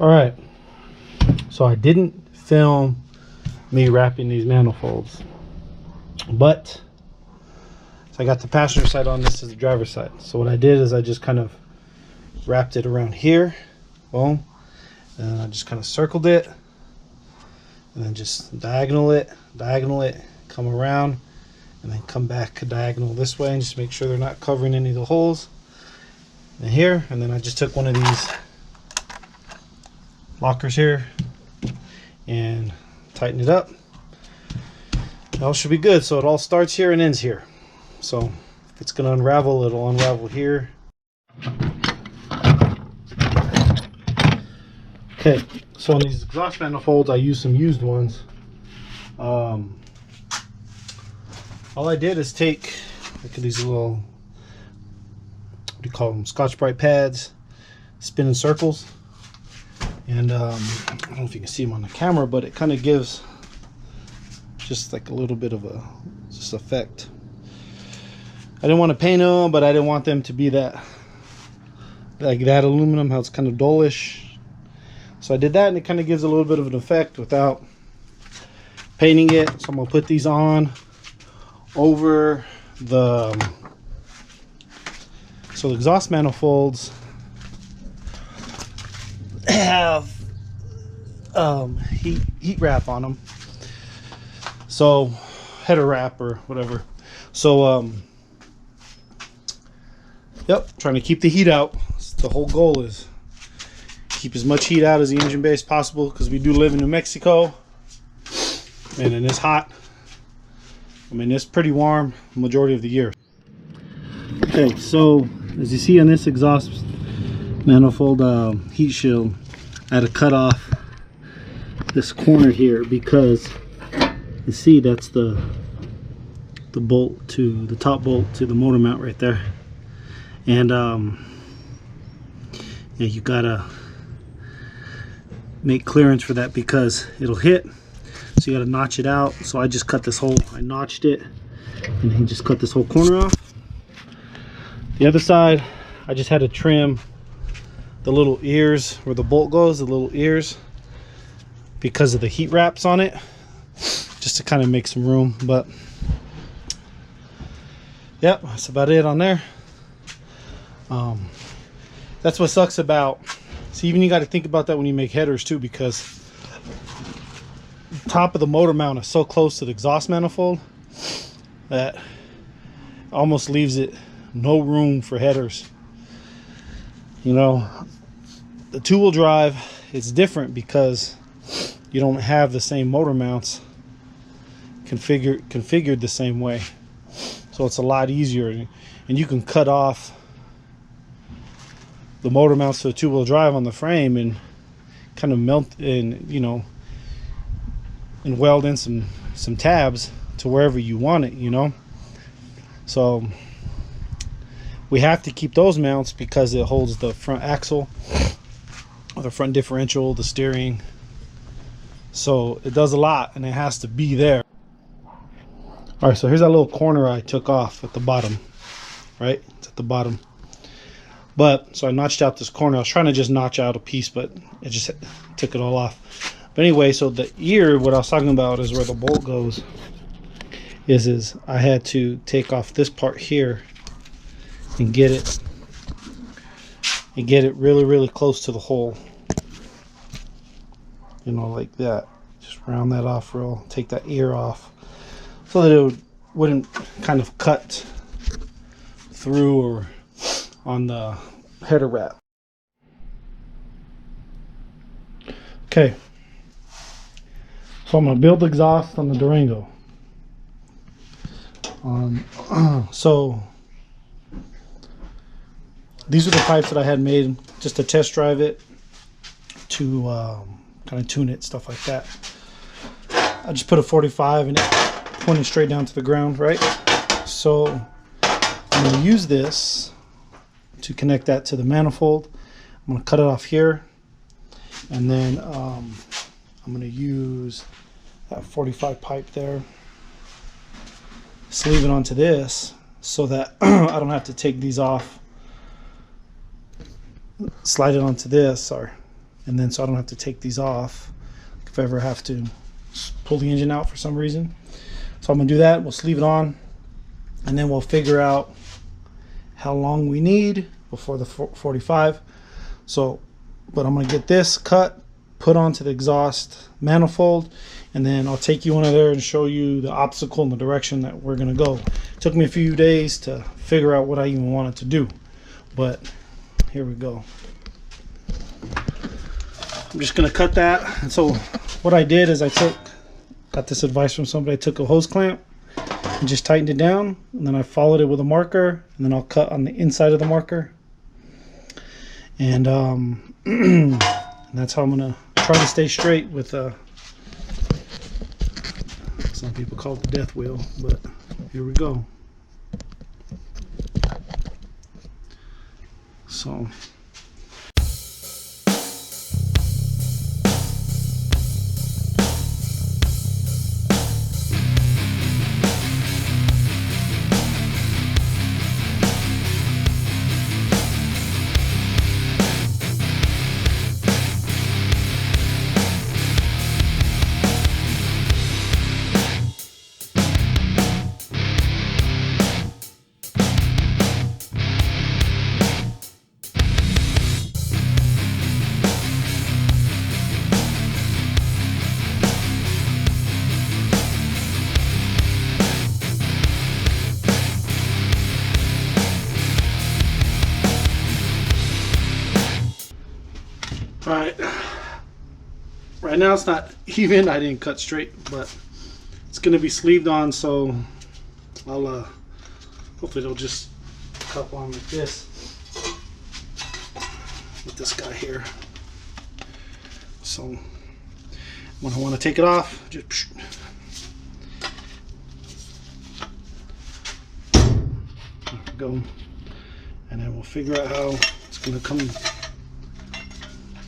All right, so I didn't film me wrapping these manifolds, but so I got the passenger side on, this is the driver's side. So what I did is I just kind of wrapped it around here, boom, and I just kind of circled it, and then just diagonal it, come around, and then come back diagonal this way, and just make sure they're not covering any of the holes. And here, and then I just took one of these lockers here and tighten it up. It all should be good. So it all starts here and ends here. So if it's going to unravel, it'll unravel here. Okay, so on these exhaust manifolds, I used some used ones. All I did is take, look at these little, what do you call them, Scotch-Brite pads, spin in circles. And I don't know if you can see them on the camera, but it kind of gives just like a little bit of a just effect. I didn't want to paint them, but I didn't want them to be that like that aluminum, how it's kind of dullish. So I did that, and it kind of gives a little bit of an effect without painting it. So I'm gonna put these on over the exhaust manifolds have heat wrap on them, so header wrap or whatever. So yep, trying to keep the heat out. The whole goal is keep as much heat out as the engine bay as possible, because we do live in New Mexico, and it's hot. I mean, it's pretty warm majority of the year. Okay, so as you see on this exhaust manifold heat shield, I had to cut off this corner here, because you see that's the bolt to the top bolt to the motor mount right there. And yeah, you gotta make clearance for that because it'll hit, so you gotta notch it out. So I just cut this hole, I notched it, and then just cut this whole corner off. The other side, I just had to trim the little ears where the bolt goes, the little ears, because of the heat wraps on it, just to kind of make some room. But yep, that's about it on there. That's what sucks about, so even you got to think about that when you make headers too, because the top of the motor mount is so close to the exhaust manifold that almost leaves it no room for headers. You know, the two-wheel drive is different because you don't have the same motor mounts configured the same way, so it's a lot easier, and you can cut off the motor mounts to a two-wheel drive on the frame and kind of melt in, you know, and weld in some tabs to wherever you want it, you know. So we have to keep those mounts because it holds the front axle, the front differential, the steering. So it does a lot, and it has to be there. All right, so here's that little corner I took off at the bottom, right? It's at the bottom. But so I notched out this corner. I was trying to just notch out a piece, but it just took it all off. But anyway, so the ear, what I was talking about is where the bolt goes, is I had to take off this part here and get it really, really close to the hole, you know, like that. Just round that off real, take that ear off, so that it wouldn't kind of cut through or on the header wrap. Okay, so I'm going to build the exhaust on the Durango. So these are the pipes that I had made just to test drive it, to kind of tune it, stuff like that. I just put a 45 and it pointed straight down to the ground, right? So I'm going to use this to connect that to the manifold. I'm going to cut it off here, and then I'm going to use that 45 pipe there, sleeve it onto this so that I don't have to take these off, slide it onto this, sorry, and then so I don't have to take these off if I ever have to pull the engine out for some reason. So I'm gonna do that. We'll sleeve it on, and then we'll figure out how long we need before the 45. So, but I'm gonna get this cut, put onto the exhaust manifold, and then I'll take you under there and show you the obstacle and the direction that we're gonna go. It took me a few days to figure out what I even wanted to do, but here we go. I'm just gonna cut that. And so what I did is got this advice from somebody. I took a hose clamp and just tightened it down, and then I followed it with a marker, and then I'll cut on the inside of the marker. And that's how I'm gonna try to stay straight with some people call it the death wheel, but here we go. So right now it's not even. I didn't cut straight, but it's gonna be sleeved on, so I'll hopefully it'll just cut on like this with this guy here. So when I want to take it off, just there we go, and then we'll figure out how it's gonna come.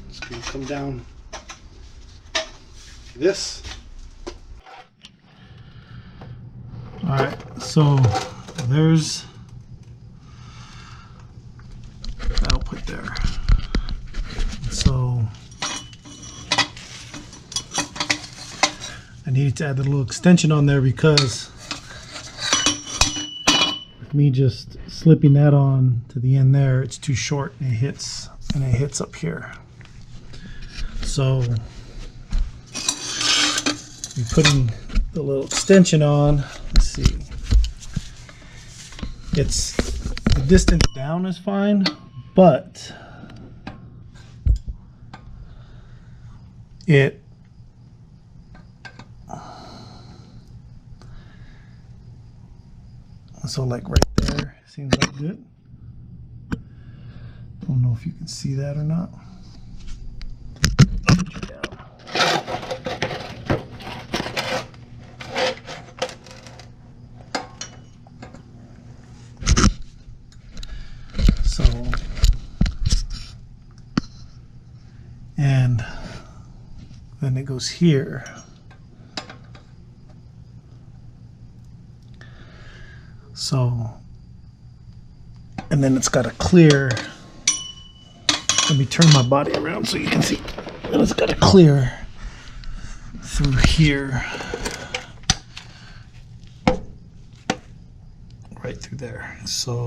It's gonna come down like this. All right, so there's the output there. So I needed to add a little extension on there because with me just slipping that on to the end there, it's too short and it hits up here. So we're putting the little extension on. Let's see. It's the distance down is fine, but so like right there seems like good. Don't know if you can see that or not. So, and then it goes here. So, and then it's got a clear. Let me turn my body around so you can see. And it's got a clear through here, right through there. So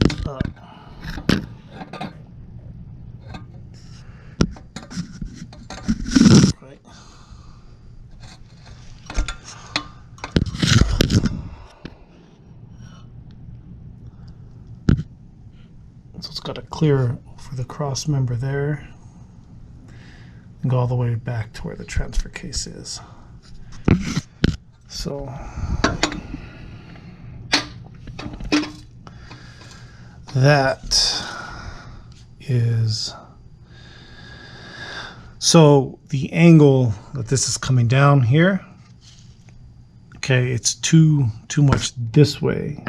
it's up. Right. So it's got a clear for the cross member there and go all the way back to where the transfer case is. So that is, so the angle that this is coming down here, okay, it's too much this way.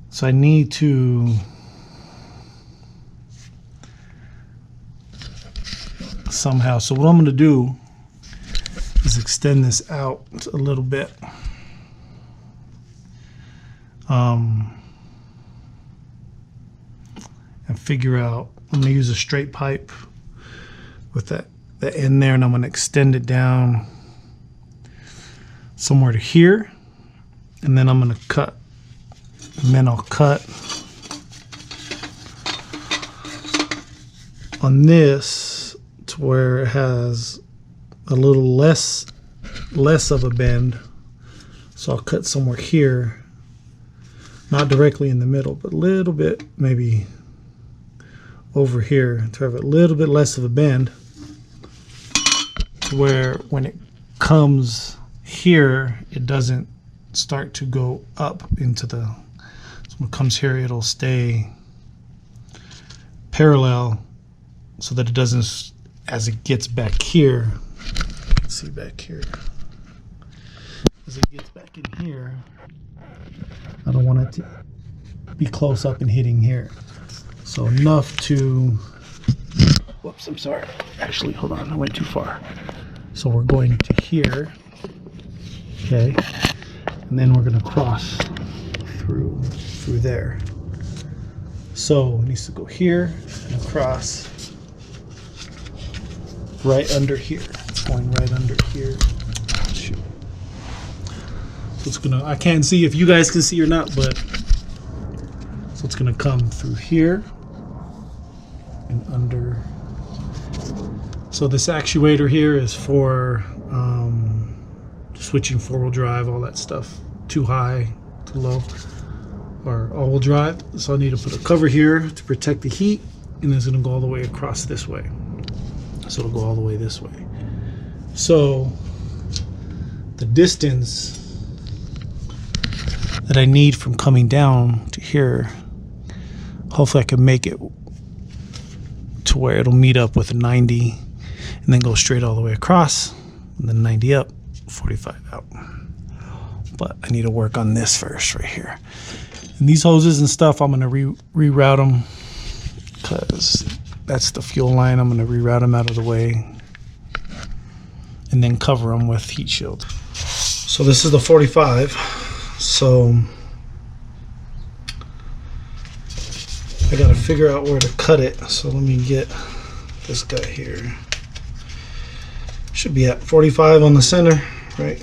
So I need to somehow, so what I'm going to do is extend this out a little bit. and figure out, I'm going to use a straight pipe with that end there, and I'm going to extend it down somewhere to here, and then I'm going to cut, and then I'll cut on this to where it has a little less of a bend. So I'll cut somewhere here, not directly in the middle, but a little bit maybe over here to have a little bit less of a bend, to where when it comes here, it doesn't start to go up into the, so when it comes here, it'll stay parallel so that it doesn't, as it gets back here, let's see back here, as it gets back in here, I don't want it to be close up and hitting here. So enough to, whoops, I'm sorry. Actually, hold on, I went too far. So we're going to here, okay, and then we're going to cross through there. So it needs to go here and across right under here. It's going right under here. Shoot. So it's gonna, I can't see if you guys can see or not, but so it's gonna come through here and under. So this actuator here is for switching 4-wheel drive, all that stuff, too high, too low, or all-wheel drive. So I need to put a cover here to protect the heat, and it's gonna go all the way across this way. So it'll go all the way this way. So the distance that I need from coming down to here, hopefully I can make it to where it'll meet up with a 90 and then go straight all the way across, and then 90 up, 45 out. But I need to work on this first right here. And these hoses and stuff, I'm gonna reroute them, because that's the fuel line. I'm gonna reroute them out of the way and then cover them with heat shield. So this is the 45. So I gotta figure out where to cut it. So let me get this guy here. Should be at 45 on the center, right?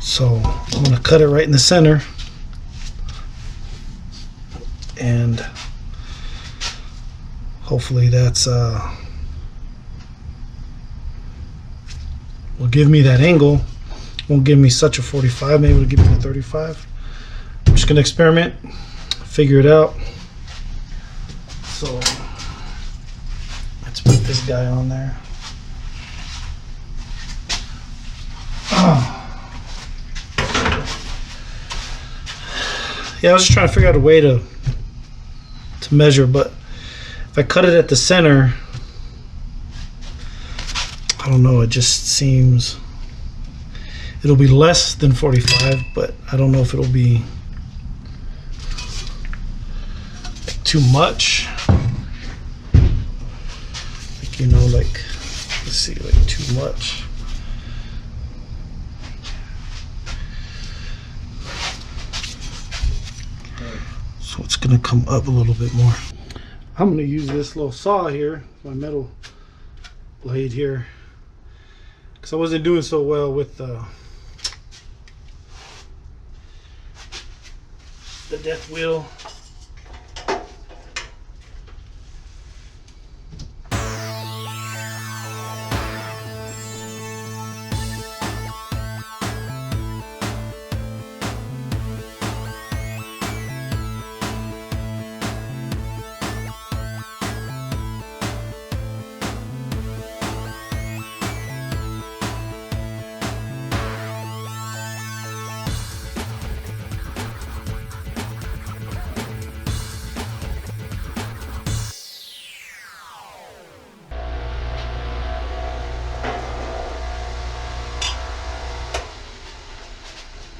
So I'm going to cut it right in the center, and hopefully that's will give me that angle. Won't give me such a 45, maybe it'll give me a 35. I'm just going to experiment, figure it out. So let's put this guy on there. Yeah, I was just trying to figure out a way to measure, but if I cut it at the center, I don't know, it just seems it'll be less than 45, but I don't know if it'll be too much. Like, you know, like, let's see, like too much. gonna come up a little bit more. I'm gonna use this little saw here, my metal blade here, because I wasn't doing so well with the death wheel.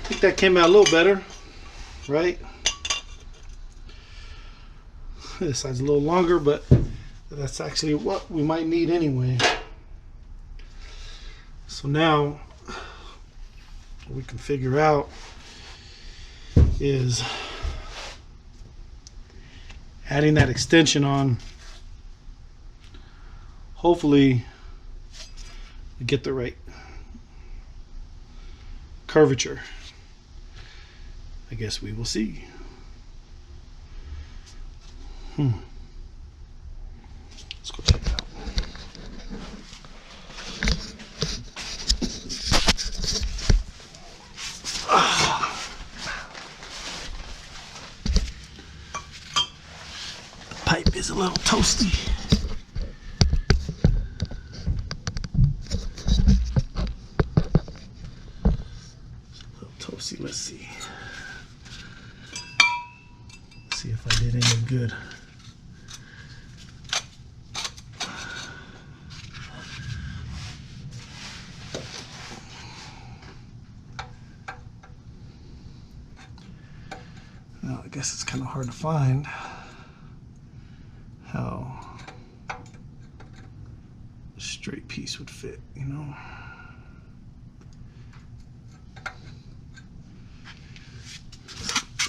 I think that came out a little better, right? This side's a little longer, but that's actually what we might need anyway. So now what we can figure out is adding that extension on. Hopefully we get the right curvature. I guess we will see. Let's go check it out. The pipe is a little toasty. Let's see. See if I did any good. Now I guess it's kind of hard to find how a straight piece would fit, you know.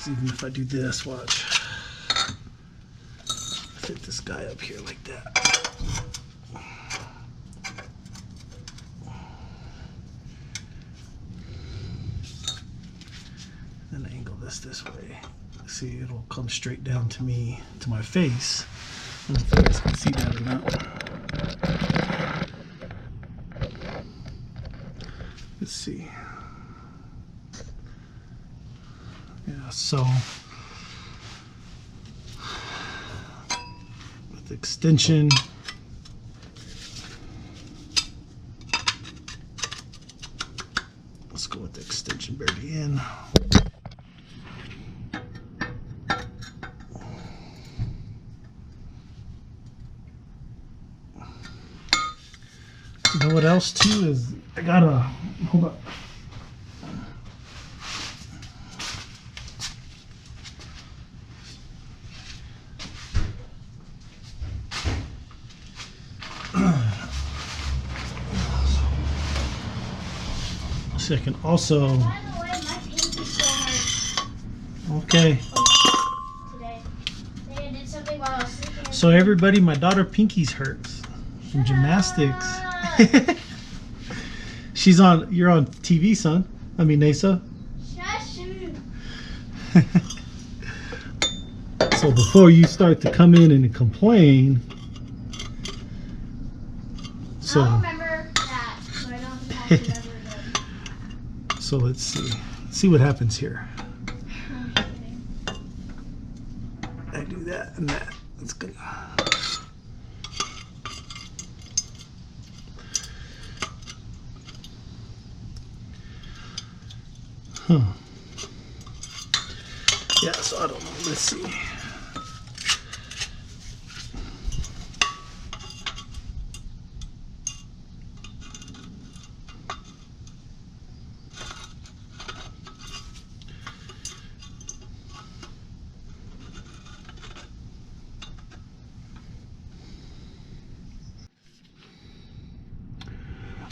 Even if I do this, watch. Fit this guy up here like that. Then angle this way. See, it'll come straight down to me, to my face. I don't know if you guys can see that or not. Let's see. Yeah, so with the extension, let's go with the extension barely in. You know what else too is I gotta hold up. I can also. By the way, my pinky still hurts. Okay. Today I did something while I was sleeping. So everybody, my daughter Pinky's hurts from gymnastics. She's on. You're on TV, son. I mean, Nasa. So before you start to come in and complain. So. I'll remember that, so I don't have to talk to you ever. So let's see what happens here. I do that and that. That's good. Yeah, so I don't know. Let's see.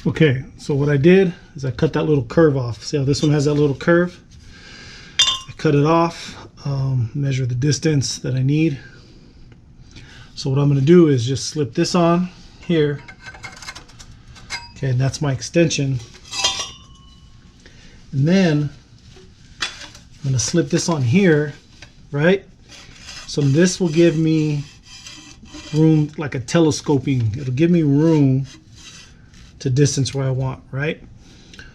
Okay, so what I did is I cut that little curve off. See how this one has that little curve? I cut it off. measure the distance that I need. So what I'm going to do is just slip this on here. Okay, and that's my extension. And then I'm going to slip this on here, right? So this will give me room, like a telescoping. It'll give me room to distance where I want, right?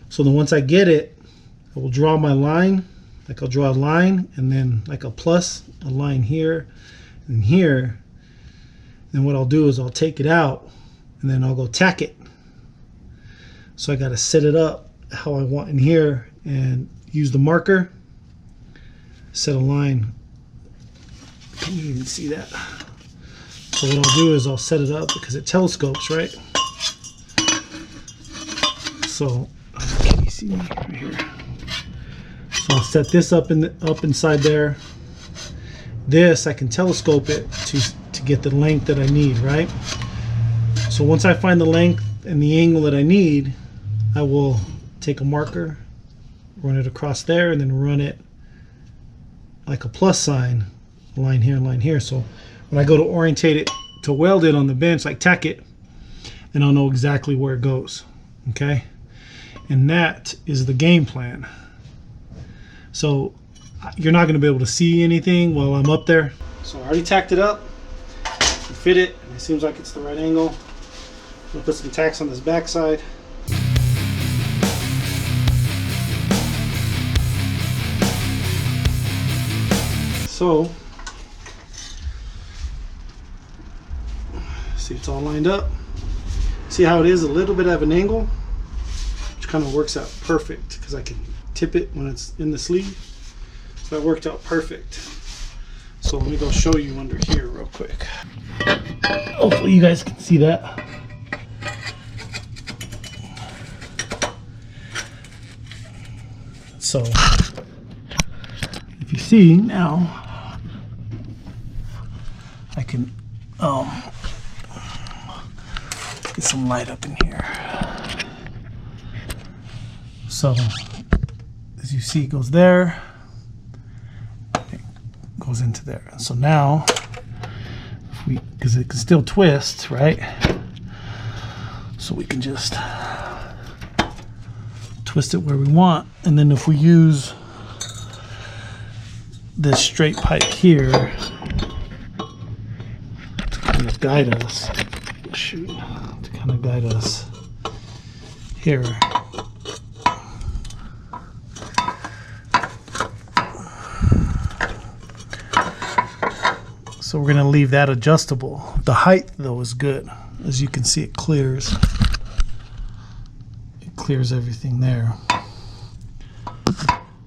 So then once I get it, I will draw my line. Like I'll draw a line and then like a plus, a line here and here. Then what I'll do is I'll take it out and then I'll go tack it. So I got to set it up how I want in here and use the marker, set a line. Can you even see that? So what I'll do is I'll set it up because it telescopes, right? So can you see me right here? So I'll set this up inside there. This I can telescope it to get the length that I need, right? So once I find the length and the angle that I need, I will take a marker, run it across there, and then run it like a plus sign, line here and line here. So when I go to orientate it to weld it on the bench, like tack it, then I'll know exactly where it goes. Okay, and that is the game plan. So you're not going to be able to see anything while I'm up there. So I already tacked it up, fit it, and it seems like it's the right angle. I'm going to put some tacks on this backside. So, see, it's all lined up. See how it is a little bit of an angle, which kind of works out perfect because I can tip it when it's in the sleeve. So that worked out perfect. So let me go show you under here real quick. Hopefully you guys can see that. So if you see now, I can get some light up in here. So as you see, it goes there, it goes into there. So now, because it can still twist, right? So we can just twist it where we want, and then if we use this straight pipe here to kind of guide us, here. So we're going to leave that adjustable. The height though is good. As you can see, it clears. It clears everything there.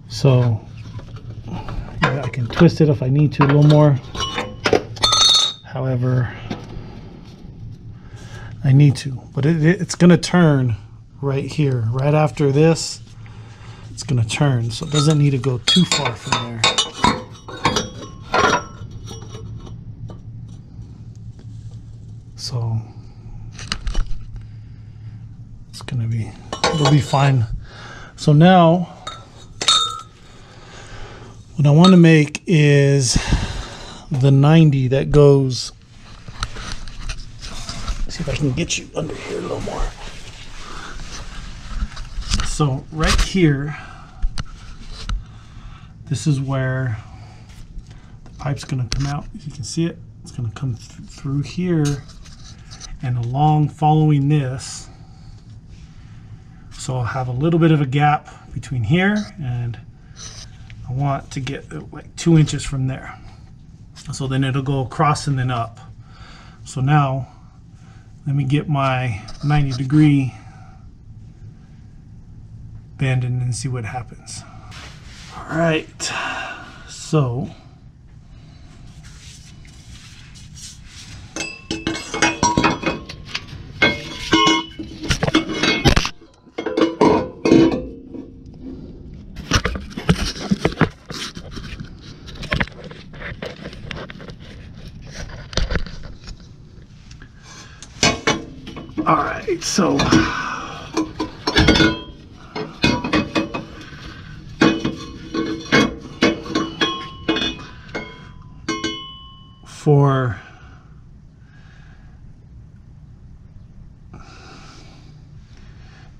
So yeah, I can twist it if I need to a little more. However, I need to, but it's going to turn right here. Right after this, it's going to turn. So it doesn't need to go too far from there. So it's going to be, it'll be fine. So now what I want to make is the 90 that goes, see if I can get you under here a little more. So right here, this is where the pipe's going to come out. If you can see it, it's going to come through here and along following this. So I'll have a little bit of a gap between here, and I want to get like 2 inches from there. So then it'll go across and then up. So now let me get my 90-degree bend in and see what happens. All right, so all right, so for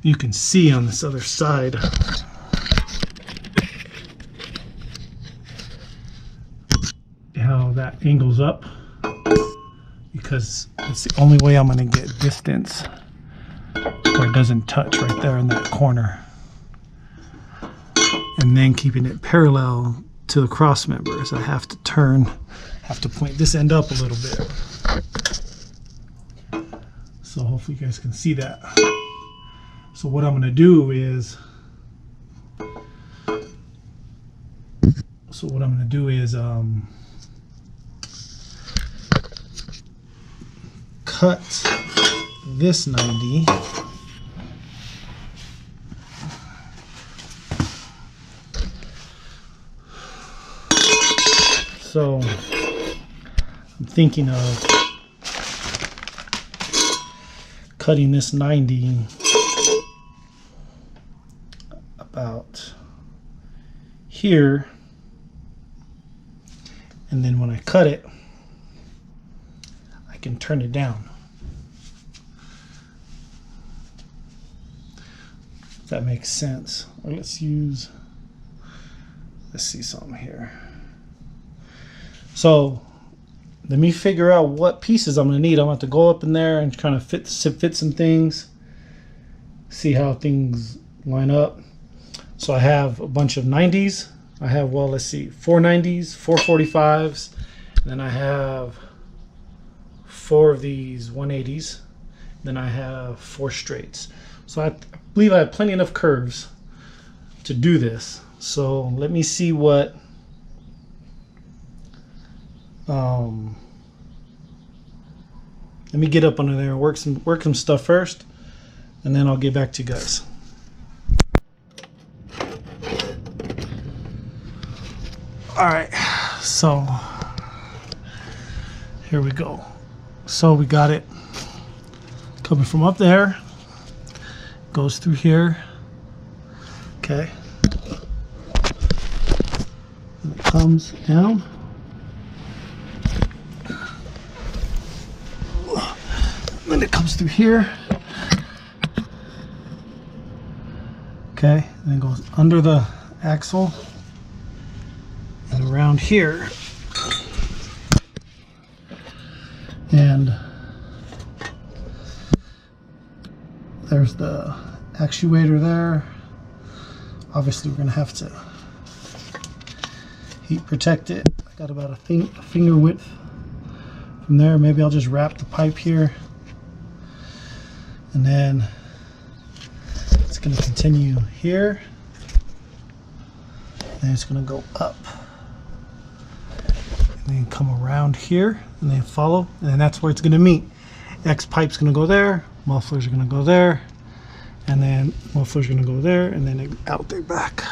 you can see on this other side how that angles up, because it's the only way I'm going to get distance where it doesn't touch right there in that corner, and then keeping it parallel to the cross members. I have to point this end up a little bit, so hopefully you guys can see that. So what I'm going to do is cut this 90 so I'm thinking of cutting this 90 about here, and then when I cut it I can turn it down. If that makes sense. Or let's see something here. So let me figure out what pieces I'm gonna need. I'm gonna have to go up in there and kind of fit some things, see how things line up. So I have a bunch of 90s. I have, well, let's see, 4 90s, 4 45s, and then I have 4 of these 180s. Then I have 4 straights. So I believe I have plenty enough curves to do this. So let me see what let me get up under there and work some stuff first, and then I'll get back to you guys. All right, so here we go. So we got it coming from up there, goes through here, okay, and it comes down, then it comes through here, okay, and then goes under the axle and around here, and there's the actuator there. Obviously we're gonna have to heat protect it. I got about a finger width from there. Maybe I'll just wrap the pipe here, and then it's gonna continue here, and it's gonna go up, and then come around here, and then follow, and then that's where it's gonna meet. X pipe's gonna go there, mufflers are gonna go there, and then mufflers are gonna go there, and then out they back.